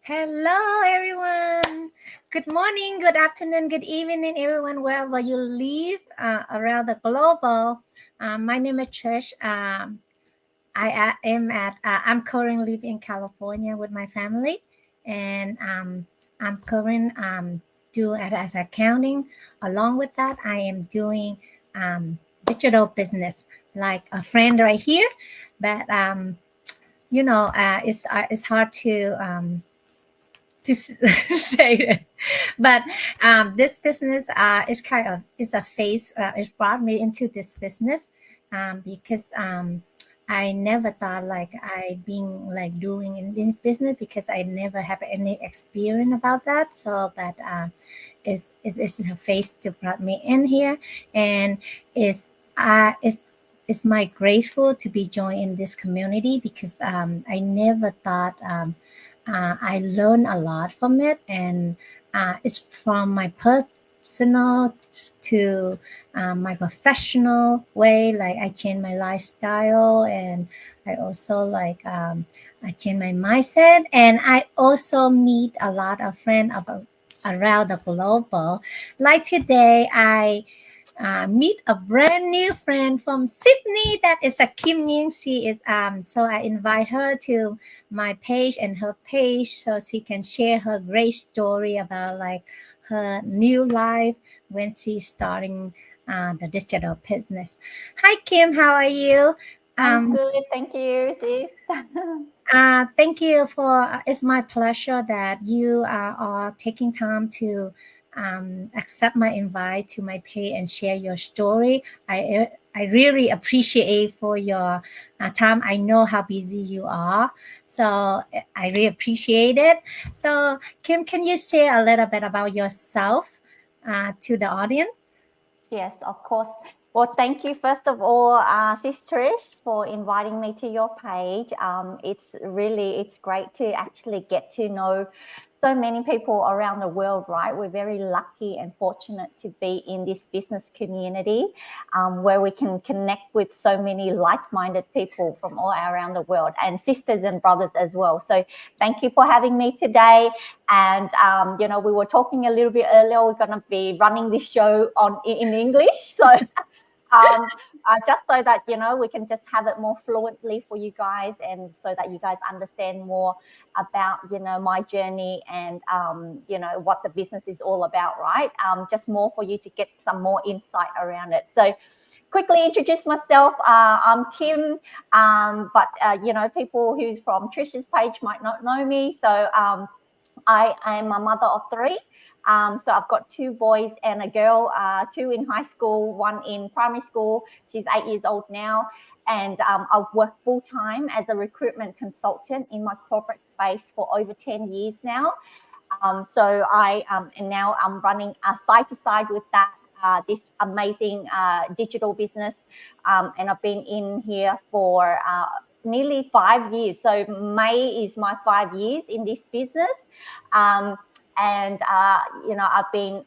Hello, everyone. Good morning, good afternoon, good evening, everyone, wherever you live around the global. My name is Trish. I'm currently living in California with my family, and I'm current do as accounting. Along with that, I am doing digital business, like a friend right here, but it's hard to say it. But this business is kind of is a phase. It brought me into this business because I never thought like I being like doing in this business because I never have any experience about that. So, but it's a phase to brought me in here, and is it's my grateful to be joined in this community because I never thought. I learned a lot from it, and it's from my personal to my professional way. Like I changed my lifestyle, and I also I changed my mindset, and I also meet a lot of friends around the global. Like today, I meet a brand new friend from Sydney. That is a Kim Nguyen. She is so I invite her to my page and her page so she can share her great story about like her new life when she's starting the digital business. Hi Kim, how are you? I'm Um, good, thank you, sis. Thank you for. It's my pleasure that you are taking time to accept my invite to my page and share your story. I really appreciate for your time. I know how busy you are, so I really appreciate it. So, Kim, can you share a little bit about yourself to the audience? Yes, of course. Well, thank you first of all, Sis Trish, for inviting me to your page. It's great to actually get to know so many people around the world, right? We're very lucky and fortunate to be in this business community where we can connect with so many like-minded people from all around the world and sisters and brothers as well. So thank you for having me today. And we were talking a little bit earlier. We're going to be running this show in English, so just so that we can just have it more fluently for you guys, and so that you guys understand more about my journey and what the business is all about, right? Just more for you to get some more insight around it. So quickly introduce myself. I'm Kim, but people who's from Trisha's page might not know me. So I am a mother of three. So I've got two boys and a girl, two in high school, one in primary school. She's 8 years old now. And I've worked full time as a recruitment consultant in my corporate space for over 10 years now. And now I'm running side to side with that. This amazing digital business, and I've been in here for nearly 5 years. So May is my 5 years in this business, and I've been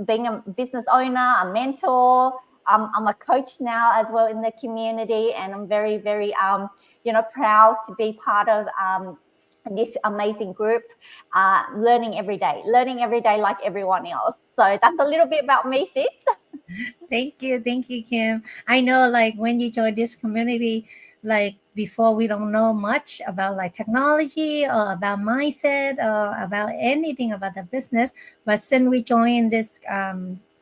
being a business owner, a mentor. I'm a coach now as well in the community, and I'm very very proud to be part of this amazing group, learning every day like everyone else. So that's a little bit about me, sis. Thank you, Kim. I know, like when you join this community, like before we don't know much about like technology or about mindset or about anything about the business, but since we join this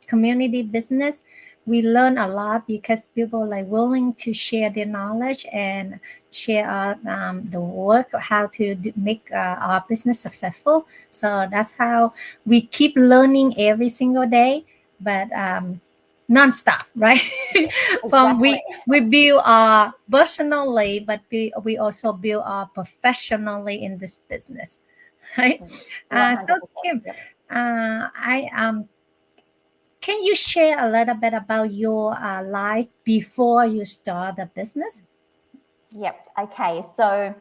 community business, we learn a lot because people like willing to share their knowledge and share the work how to make our business successful. So that's how we keep learning every single day. But non-stop, right? From Exactly. we build our personally, but we also build our professionally in this business, right? So 100%. Kim, Yep. I can you share a little bit about your life before you start the business? Yep. Okay. So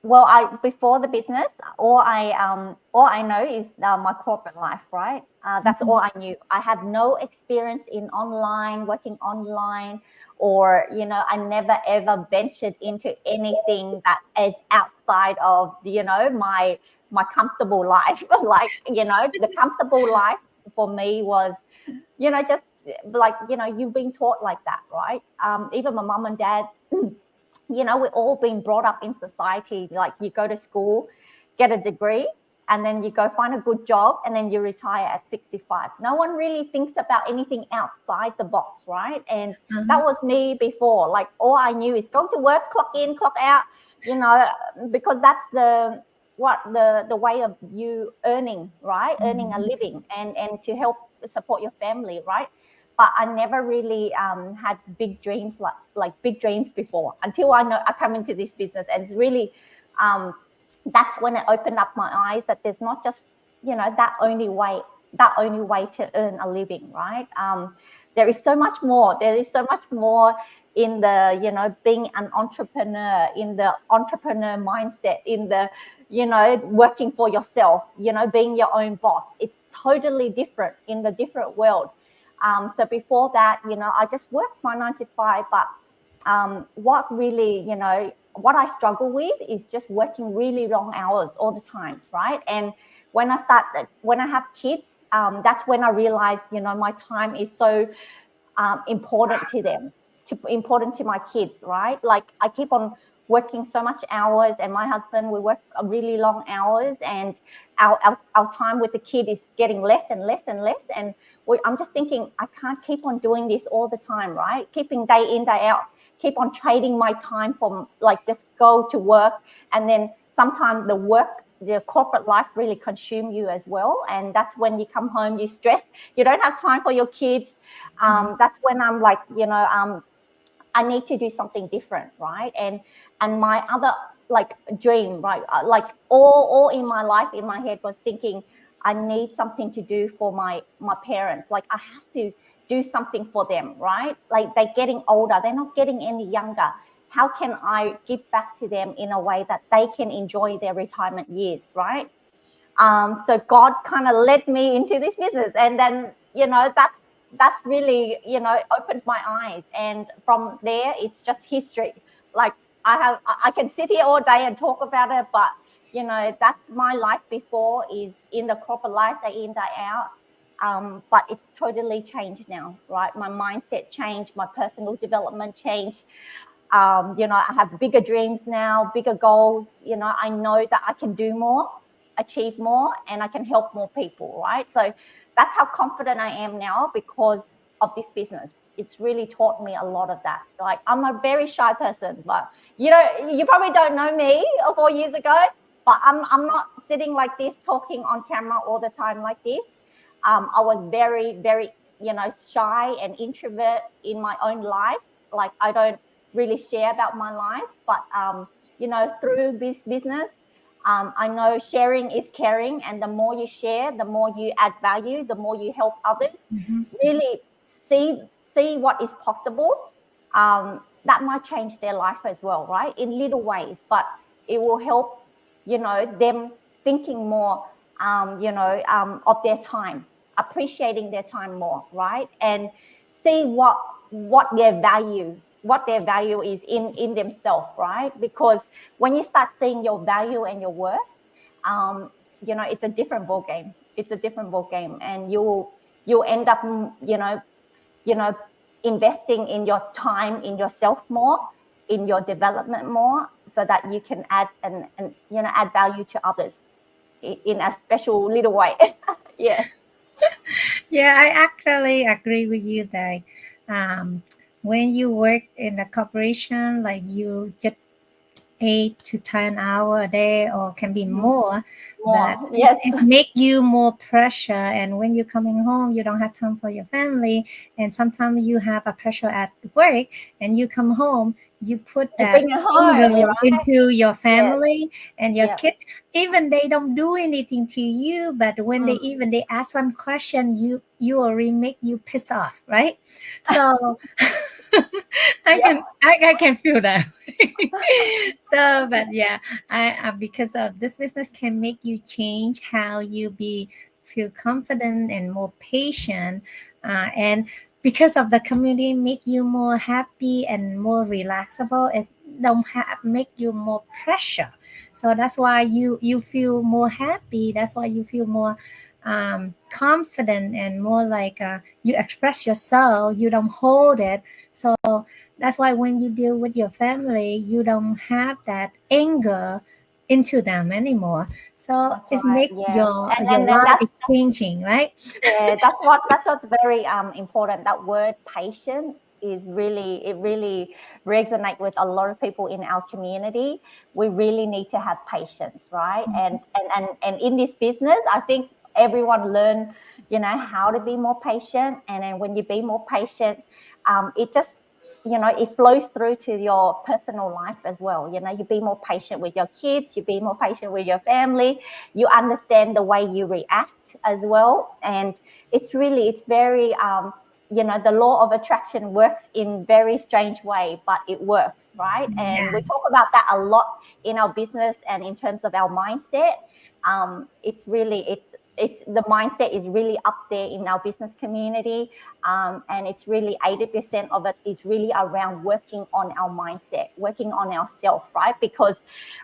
well, before the business, all I know is my corporate life, right? That's all I knew. I had no experience in working online, or I never ever ventured into anything that is outside of my comfortable life. Like the comfortable life for me was just like you've been taught like that, right? Even my mom and dad. We're all being brought up in society. Like you go to school, get a degree, and then you go find a good job, and then you retire at 65. No one really thinks about anything outside the box, right? And that was me before. Like all I knew is go to work, clock in, clock out, because that's the way of you earning, right? Earning a living and to help support your family, right? But I never really had big dreams like big dreams before until I come into this business. And it's really that's when it opened up my eyes that there's not just that only way to earn a living, right? There is so much more. There is so much more in the being an entrepreneur, in the entrepreneur mindset, in the working for yourself, being your own boss. It's totally different in the different world. So before that, I just worked my 9 to 5, but what really, what I struggle with is just working really long hours all the time, right? And when I have kids, that's when I realized, my time is so important to them, important to my kids, right? Like I keep on working so much hours, and my husband, we work really long hours, and our time with the kid is getting less and less and less. And I'm just thinking, I can't keep on doing this all the time, right? Keeping day in, day out, keep on trading my time from like just go to work, and then sometimes the corporate life really consume you as well. And that's when you come home, you stress, you don't have time for your kids. That's when I'm like, I need to do something different, right? And my other like dream, right? Like all in my life, in my head was thinking, I need something to do for my parents. Like I have to do something for them, right? Like they're getting older, they're not getting any younger. How can I give back to them in a way that they can enjoy their retirement years, right? So God kind of led me into this business, and then that's really opened my eyes, and from there it's just history. Like I can sit here all day and talk about it, but that's my life before, is in the corporate life, day in, day out. But it's totally changed now, right? My mindset changed, my personal development changed. I have bigger dreams now, bigger goals. I know that I can do more, achieve more, and I can help more people, right? So that's how confident I am now because of this business. It's really taught me a lot of that. Like I'm a very shy person, but you probably don't know me 4 years ago, but I'm not sitting like this talking on camera all the time like this. I was very, very, shy and introvert in my own life. Like I don't really share about my life, but through this business, I know sharing is caring, and the more you share, the more you add value, the more you help others really see what is possible. That might change their life as well, right? In little ways, but it will help them thinking more of their time, appreciating their time more, right? And see what their value is in themselves, right? Because when you start seeing your value and your worth, it's a different ball game. It's a different ball game, and you'll end up investing in your time, in yourself more, in your development more, so that you can add and add value to others in a special little way. Yeah. Yeah, I actually agree with you that when you work in a corporation, like you just 8 to 10 hour a day, or can be more, but Yes. it's make you more pressure. And when you're coming home, you don't have time for your family, and sometimes you have a pressure at work, and you come home, you put that bring it home, anger right? into your family and your Yeah. kid. Even they don't do anything to you, but when they ask one question, you already make you piss off, right? So I can feel that. So, but yeah, I because of this business can make you change how you be feel confident and more patient, and because of the community make you more happy and more relaxable. It don't have make you more pressure. So that's why you feel more happy. That's why you feel more confident and more like you express yourself. You don't hold it. So that's why when you deal with your family, you don't have that anger into them anymore. So That's it's right. make Yeah. your And life is changing, right? yeah, that's what's very important. That word patient is really, it really resonate with a lot of people in our community. We really need to have patience, right? And in this business, I think everyone learn, how to be more patient. And then when you be more patient, it just, it flows through to your personal life as well. You be more patient with your kids, you be more patient with your family, you understand the way you react as well. And it's very, the law of attraction works in very strange way, but it works, right? And Yeah, we talk about that a lot in our business and in terms of our mindset. It's the mindset is really up there in our business community, and it's really 80% of it is really around working on our mindset, working on ourselves, right? Because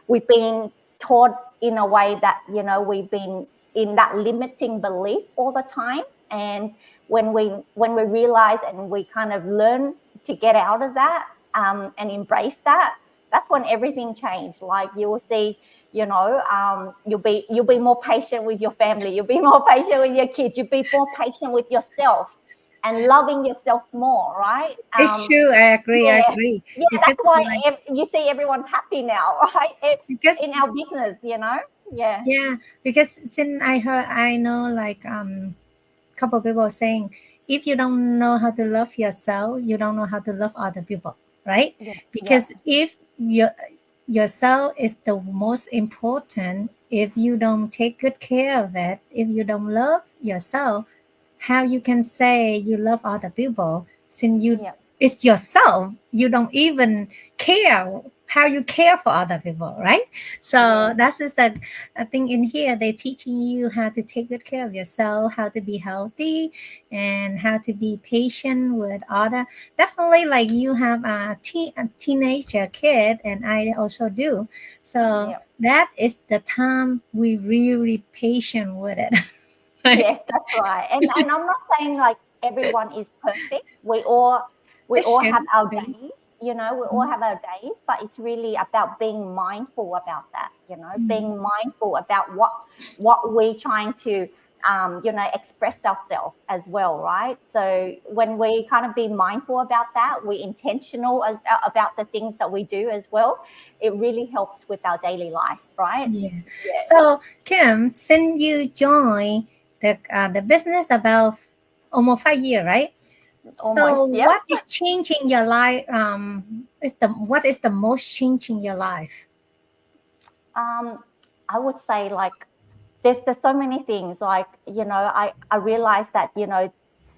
we've been taught in a way that we've been in that limiting belief all the time. And when we realize and we kind of learn to get out of that, and embrace that, that's when everything changed. Like you will see, you'll be more patient with your family, you'll be more patient with your kids, you'll be more patient with yourself and loving yourself more, right? it's true. I agree. I Yeah, agree. yeah, Because that's why like you see everyone's happy now, right? because In our business, yeah. yeah, because since I know like couple people saying if you don't know how to love yourself, you don't know how to love other people, right? Yeah, yeah, Because if yourself is the most important, if you don't take good care of it, if you don't love yourself, how you can say you love other people since you yeah. it's yourself, you don't even care how you care for other people, right? So Yeah. that's just that I think in here they're teaching you how to take good care of yourself, how to be healthy, and how to be patient with other. Definitely, like you have a teenager kid, and I also do. So Yeah. that is the time we really patient with it. Right? Yes, that's right. And I'm not saying like everyone is perfect. We all It have our should days, we all have our days, but it's really about being mindful about that, be. being mindful about what we're trying to express ourselves as well, right? So when we kind of be mindful about that, we're intentional about the things that we do as well. It really helps with our daily life, right? Yeah. Yeah, So, Kim, since you joined the business about almost 5 years, right? So, almost. Yep. what is changing your life? Is the what is the most changing your life? Um, I would say like there's so many things. Like I realized that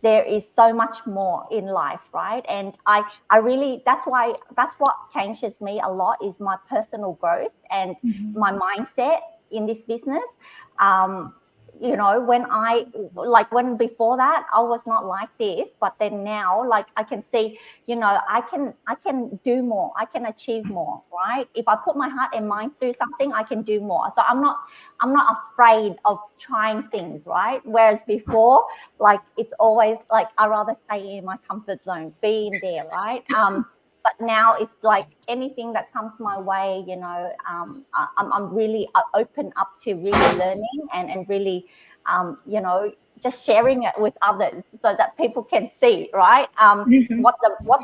there is so much more in life, right? And I really that's what changes me a lot is my personal growth and Mhm. my mindset in this business. Um, when when before that I was not like this, but then now like I can see, I can do more, I can achieve more, right? If I put my heart and mind through something, I can do more. So I'm not afraid of trying things, right? Whereas before, like it's always like I rather stay in my comfort zone, be in there, right? But now it's like anything that comes my way, I'm really open up to really learning and really, just sharing it with others so that people can see, right? Mhm. What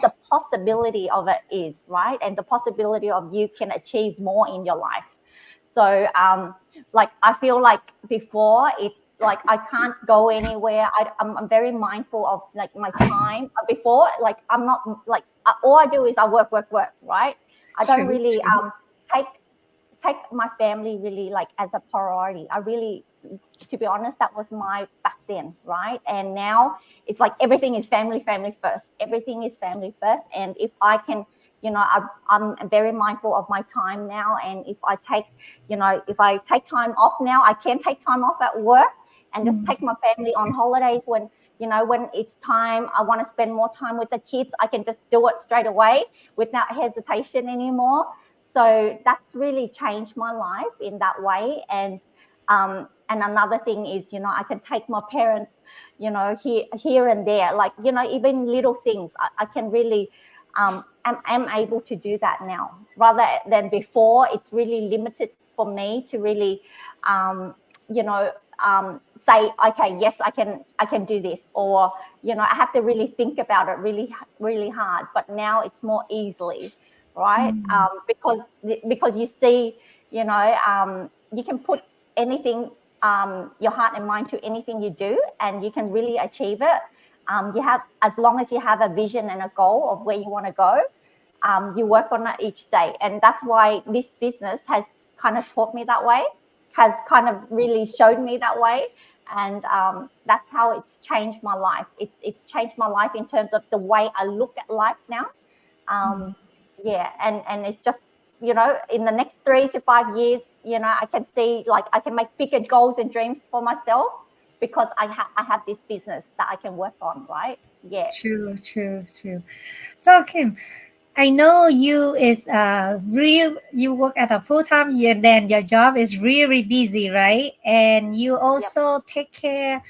the possibility of it is, right? And the possibility of you can achieve more in your life. So, like I feel like before it's like I can't go anywhere. I'm very mindful of like my time. Before, like I'm not like all I do is I work, right? I don't True, really true. take take my family really like as a priority. I really to be honest, that was my back then, right? And now it's like everything is family first. Everything is family first. And if I can, I'm very mindful of my time now. And if I take, if I take time off now, I can take time off at work and just take my family on holidays when it's time, I want to spend more time with the kids, I can just do it straight away without hesitation anymore. So that's really changed my life in that way. And another thing is, I can take my parents, here and there, like, even little things, I can really, I'm able to do that now, rather than before. It's really limited for me to really, say, okay, yes, I can do this, or I have to really think about it really hard. But now it's more easily, right? Because you see, you can put anything, your heart and mind to anything you do, and you can really achieve it. You have, as long as you have a vision and a goal of where you want to go, you work on it each day. And that's why this business has kind of taught me that way, has kind of really showed me that way. And that's how it's changed my life. It's changed my life in terms of the way I look at life now. Yeah, and it's just, in the next 3 to 5 years, I can see, like, I can make bigger goals and dreams for myself because I have this business that I can work on, right? Yeah. True. So Kim, I know you is you work at a full time, and then your job is really busy, right? And you also take care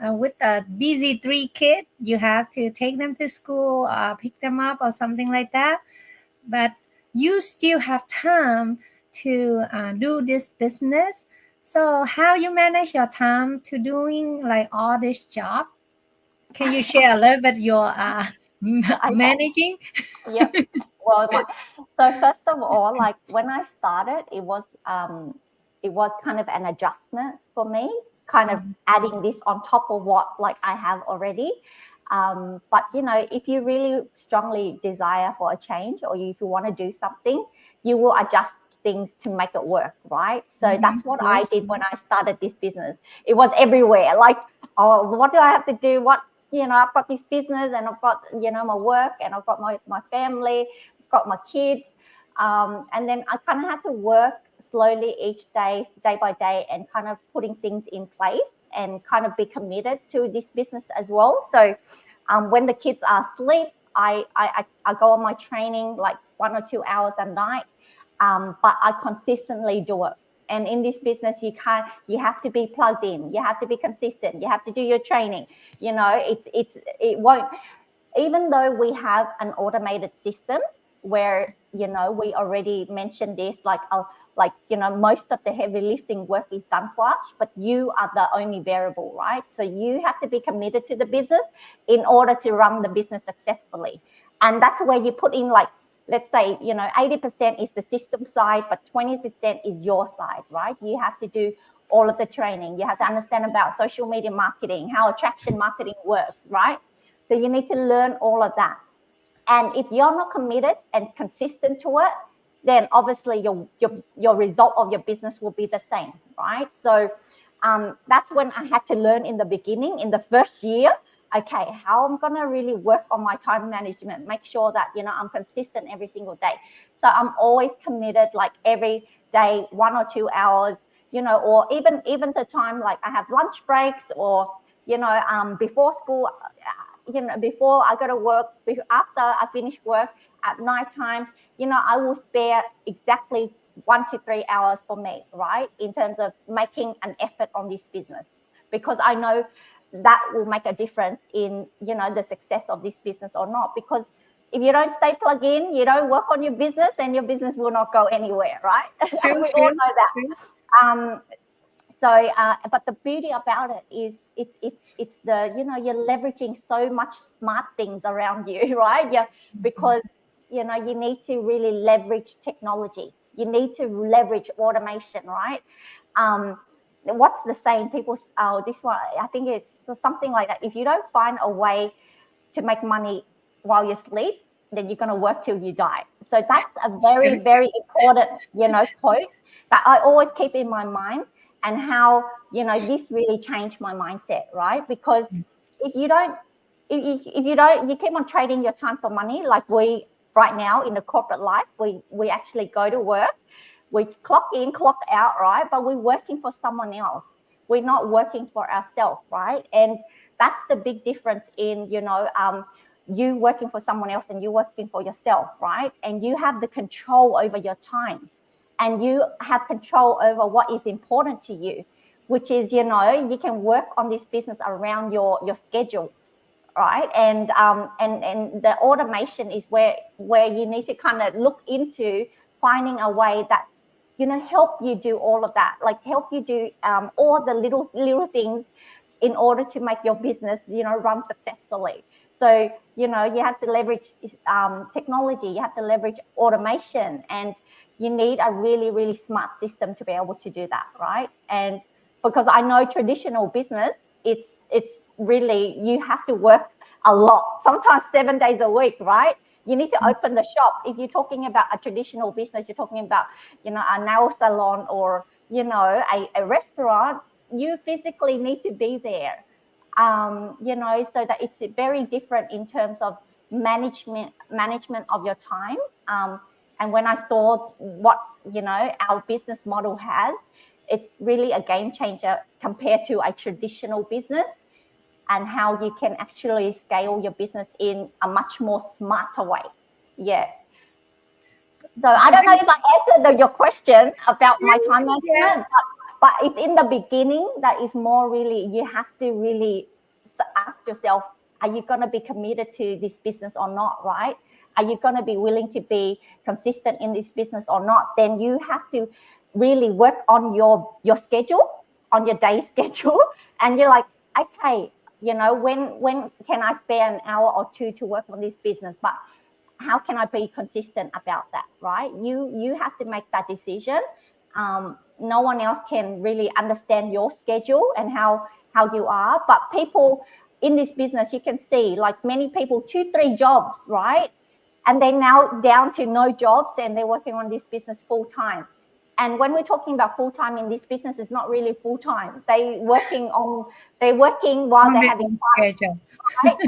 with a busy 3 kids. You have to take them to school, pick them up, or something like that. But you still have time to do this business. So how you manage your time to doing like all this job? Can you share a little bit your managing? Yep. Well, so first of all, like, when I started, it was kind of an adjustment for me, kind of adding this on top of what, like, I have already. But if you really strongly desire for a change, or if you want to do something, you will adjust things to make it work, right? So that's what I did when I started this business. It was everywhere, like, oh, what do I have to do? What, I've got this business, and I've got, my work, and I've got my family, I've got my kids. And then I kind of had to work slowly each day by day, and kind of putting things in place, and kind of be committed to this business as well. So when the kids are asleep, I go on my training like 1 or 2 hours a night, but I consistently do it. And in this business, you have to be plugged in, you have to be consistent, you have to do your training. It won't, even though we have an automated system where, we already mentioned this, like, most of the heavy lifting work is done for us, but you are the only variable, right? So you have to be committed to the business in order to run the business successfully. And that's where you put in, like, let's say, 80% is the system side, but 20% is your side, right? You have to do all of the training. You have to understand about social media marketing, how attraction marketing works, right? So you need to learn all of that. And if you're not committed and consistent to it, then obviously your result of your business will be the same, right? So that's when I had to learn in the beginning, in the first year, okay, how I'm going to really work on my time management, make sure that, I'm consistent every single day. So I'm always committed, like, every day, 1 or 2 hours, or even the time, like, I have lunch breaks, or, before school, before I go to work, after I finish work at nighttime, I will spare exactly 1 to 3 hours for me, right? In terms of making an effort on this business, because I know that will make a difference in, the success of this business or not. Because if you don't stay plugged in, you don't work on your business, then your business will not go anywhere, right? True, We all know that. So, but the beauty about it is it's the, you're leveraging so much smart things around you, right? Yeah, because, you need to really leverage technology. You need to leverage automation, right? What's the saying? People, this one, I think it's something like that. If you don't find a way to make money while you sleep, then you're going to work till you die. So that's a very, very important, quote that I always keep in my mind. and how, this really changed my mindset, right? Because if you keep on trading your time for money, like we right now in the corporate life, we actually go to work, we clock in, clock out, right? But we're working for someone else. We're not working for ourselves, right? And that's the big difference in, you working for someone else and you working for yourself, right? And you have the control over your time, and you have control over what is important to you, which is, you can work on this business around your schedule, right? And the automation is where you need to kind of look into finding a way that, help you do all of that, like help you do all the little things in order to make your business, run successfully. So, you have to leverage technology, you have to leverage automation, and you need a really, really smart system to be able to do that, right? And because I know traditional business, it's really, you have to work a lot, sometimes 7 days a week, right? You need to open the shop. If you're talking about a traditional business, you're talking about, a nail salon or, a restaurant, you physically need to be there. So that it's very different in terms of management of your time. And when I saw what, our business model has, it's really a game changer compared to a traditional business, and how you can actually scale your business in a much more smarter way. Yeah. So I don't know if I answered your question about my time management, but it's in the beginning that is more really, you have to really ask yourself, are you going to be committed to this business or not, right? Are you going to be willing to be consistent in this business or not? Then you have to really work on your schedule, on your day schedule. And you're like, okay, when can I spare an hour or two to work on this business? But how can I be consistent about that, right? You have to make that decision. No one else can really understand your schedule and how you are. But people in this business, you can see like many people, 2-3 jobs, right? And they're now down to no jobs, and they're working on this business full time. And when we're talking about full time in this business, it's not really full time. They're working while they're having fun, right?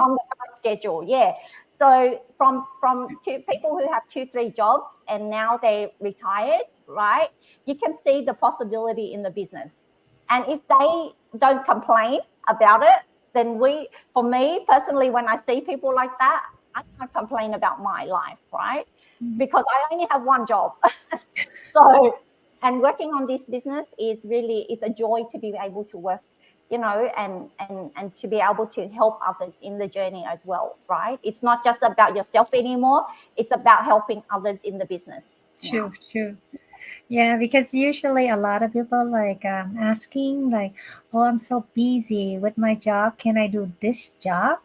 On the current schedule, yeah. So from people who have 2-3 jobs and now they retired, right? You can see the possibility in the business. And if they don't complain about it, then for me personally, when I see people like that, I can't complain about my life, right? Because I only have one job. So, and working on this business it's a joy to be able to work, and to be able to help others in the journey as well, right? It's not just about yourself anymore. It's about helping others in the business. True. Yeah, because usually a lot of people like asking like, oh, I'm so busy with my job. Can I do this job?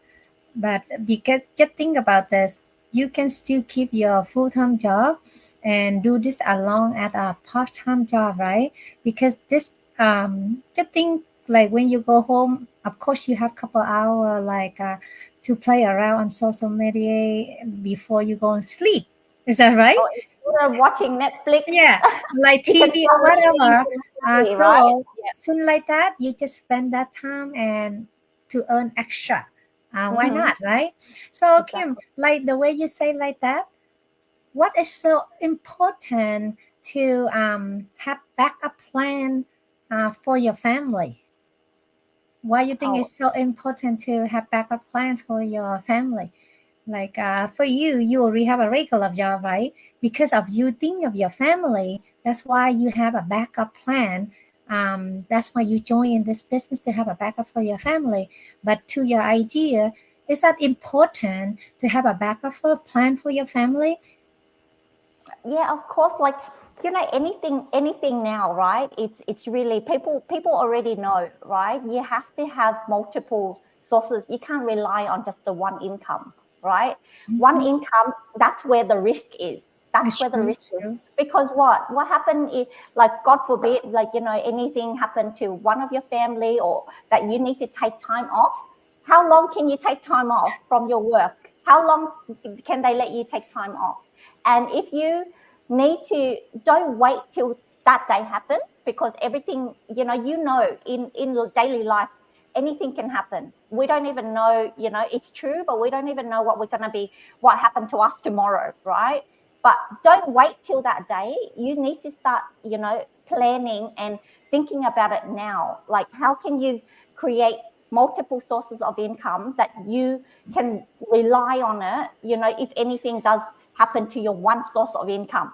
But because just think about this, you can still keep your full-time job and do this along at a part-time job, right? Because this just think like when you go home, of course you have a couple hours like to play around on social media before you go and sleep. Is that right? Oh, you're watching Netflix. Yeah, like TV or whatever. So right? soon like that, you just spend that time and to earn extra. Why not, right? So Exactly. Kim, like the way you say like that, what is so important to have backup plan for your family? Why you think it's so important to have backup plan for your family? Like for you already have a regular job, right? Because of you think of your family, that's why you have a backup plan. That's why you join in this business to have a backup for your family. But to your idea, is that important to have a backup plan for your family? Yeah, of course. Like anything now, right? It's really people already know, right? You have to have multiple sources. You can't rely on just the one income, right? One income, that's where the risk is. That's where the risk is. Because what happened is, like, God forbid, like, anything happened to one of your family, or that you need to take time off. How long can you take time off from your work? How long can they let you take time off? And if you need to, don't wait till that day happens. because everything, in daily life, anything can happen. We don't even know, it's true, but we don't even know what happened to us tomorrow, right? But don't wait till that day. You need to start, planning and thinking about it now. Like, how can you create multiple sources of income that you can rely on it, if anything does happen to your one source of income.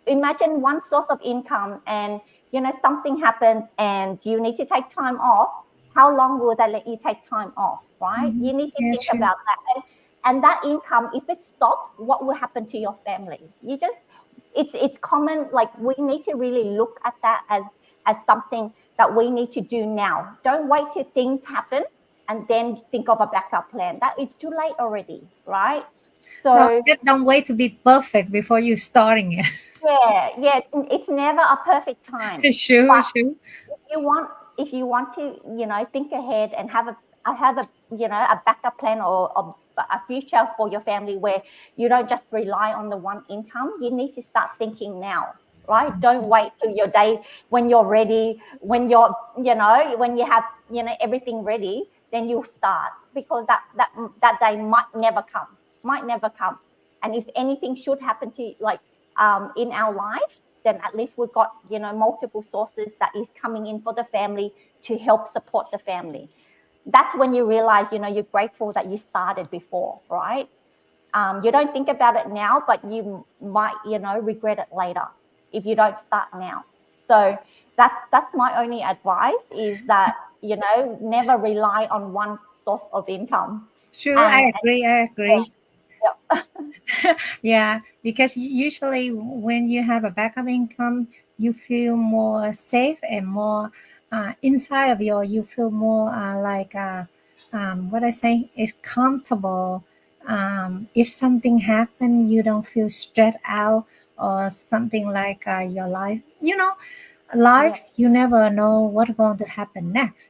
Imagine one source of income and, something happens and you need to take time off. How long will they let you take time off, right? You need to think about that. And that income, if it stops, what will happen to your family? It's common, like, we need to really look at that as something that we need to do now. Don't wait till things happen and then think of a backup plan. That is too late already, right? So don't wait to be perfect before you starting it. Yeah, it's never a perfect time. Sure. If you want to, think ahead and have a backup plan or a future for your family where you don't just rely on the one income, you need to start thinking now, right? Don't wait till your day when you're ready, when you have, everything ready, then you start, because that day might never come. And if anything should happen to you, like, in our life, then at least we've got, multiple sources that is coming in for the family to help support the family. That's when you realize, you're grateful that you started before, right? You don't think about it now, but you might, regret it later if you don't start now. So that's my only advice, is that, never rely on one source of income. Sure, I agree. Yeah. Yeah, because usually when you have a backup income, you feel more safe and more inside of you feel more what I say is comfortable. If something happen, you don't feel stressed out or something like your life. Life, you never know what's going to happen next.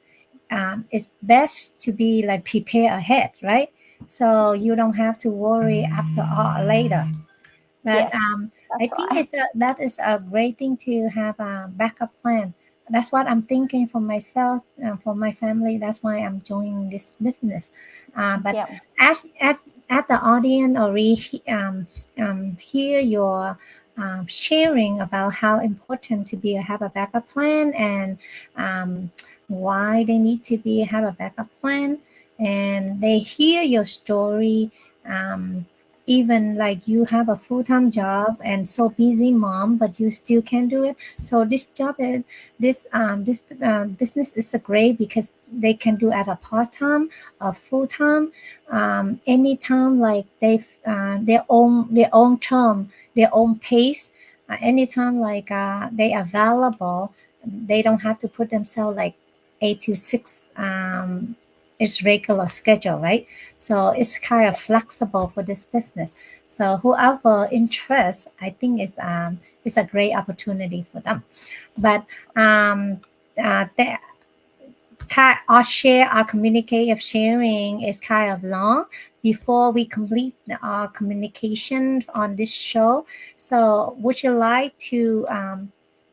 It's best to be like prepare ahead, right? So you don't have to worry after or later. But I think Right. that is a great thing to have a backup plan. That's what I'm thinking for myself, for my family. That's why I'm joining this business. But Yeah. at the audience already hear your sharing about how important to have a backup plan, and why they need to have a backup plan, and they hear your story. Even like you have a full-time job and so busy mom, but you still can do it. So this business is a great, because they can do at a part-time or full-time, anytime, like their own term, their own pace, anytime, like they are available. They don't have to put themselves like 8 to 6, it's regular schedule, right? So it's kind of flexible for this business. So whoever interest, I think it's a great opportunity for them. But our share, our communicative sharing is kind of long before we complete our communication on this show. So would you like to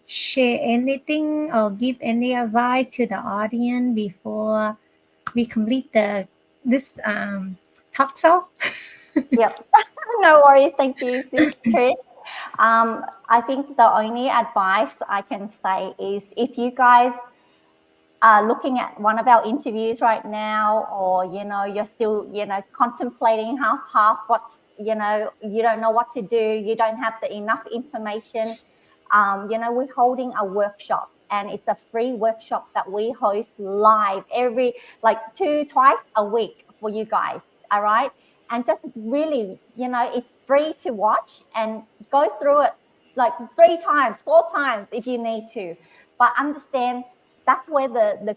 share anything or give any advice to the audience before we complete this talk show? Yep. No worries. Thank you, Sis Trish. I think the only advice I can say is, if you guys are looking at one of our interviews right now, or, you're still, contemplating half what's, you don't know what to do, you don't have enough information, we're holding a workshop, and it's a free workshop that we host live every, like, twice a week for you guys. All right. And just really, it's free to watch and go through it like 3 times, 4 times if you need to. But understand, that's where the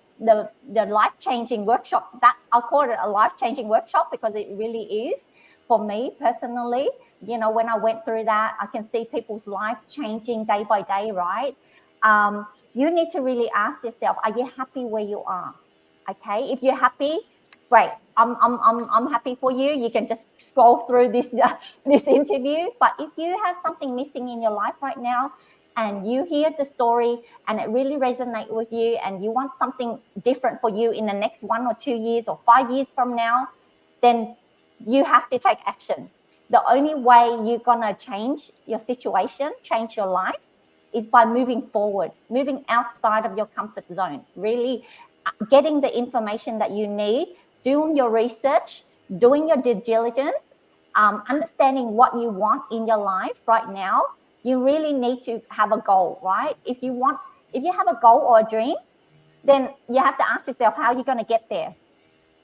life-changing workshop, that I'll call it a life-changing workshop, because it really is. For me personally, when I went through that, I can see people's life changing day by day, right? You need to really ask yourself, are you happy where you are? Okay, if you're happy, great. I'm happy for you. You can just scroll through this interview. But if you have something missing in your life right now, and you hear the story and it really resonates with you and you want something different for you in the next 1 or 2 years or 5 years from now, then you have to take action. The only way you're going to change your situation, change your life, is by moving forward, moving outside of your comfort zone, really getting the information that you need, doing your research, doing your due diligence, understanding what you want in your life right now. You really need to have a goal, right? If you have a goal or a dream, then you have to ask yourself, how are you going to get there?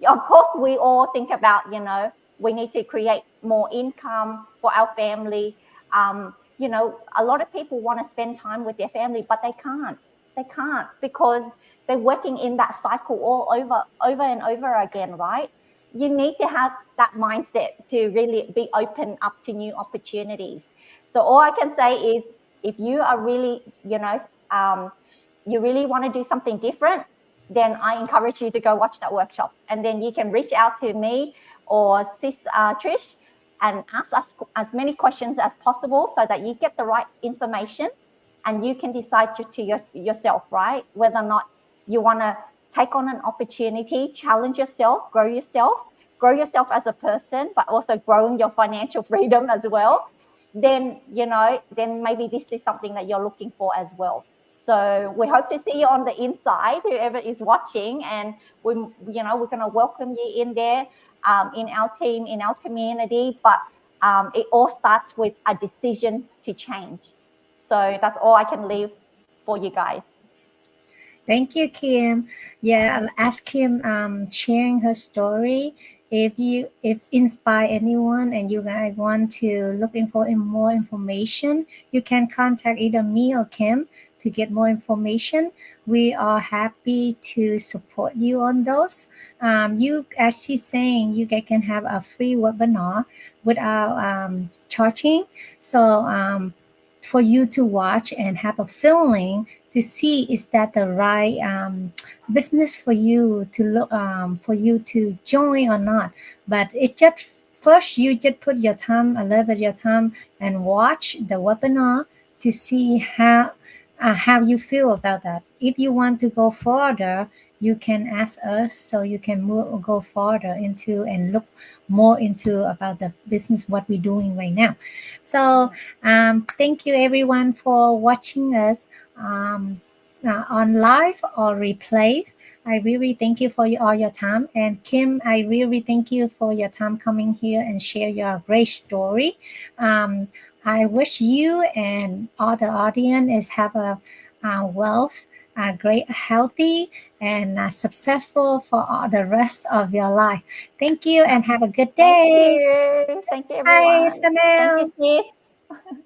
Of course, we all think about, we need to create more income for our family. A lot of people want to spend time with their family, but they can't. They can't because they're working in that cycle all over and over again, right? You need to have that mindset to really be open up to new opportunities. So all I can say is, if you are really, you really want to do something different, then I encourage you to go watch that workshop. And then you can reach out to me or Sis Trish and ask us as many questions as possible so that you get the right information and you can decide to yourself, right? Whether or not you want to take on an opportunity, challenge yourself, grow yourself as a person, but also growing your financial freedom as well. Then maybe this is something that you're looking for as well. So we hope to see you on the inside, whoever is watching, and we're going to welcome you in there, in our team, in our community. But it all starts with a decision to change. So that's all I can leave for you guys. Thank you, Kim. Yeah, I'll ask Kim sharing her story. If inspire anyone and you guys want to looking for more information, you can contact either me or Kim to get more information. We are happy to support you on those. You, as she's saying, you guys can have a free webinar without charging. So for you to watch and have a feeling to see is that the right business for you to look for you to join or not. But it just first you just put your time, a little bit of your time, and watch the webinar to see how you feel about that. If you want to go further, you can ask us so you can go further into and look more into about the business what we're doing right now. So thank you everyone for watching us on live or replays. I really thank you for all your time. And Kim, I really thank you for your time coming here and share your great story. I wish you and all the audience have a wealth, great, healthy, and successful for all the rest of your life. Thank you and have a good day. Thank you everyone. Bye for now. Thank you, sis.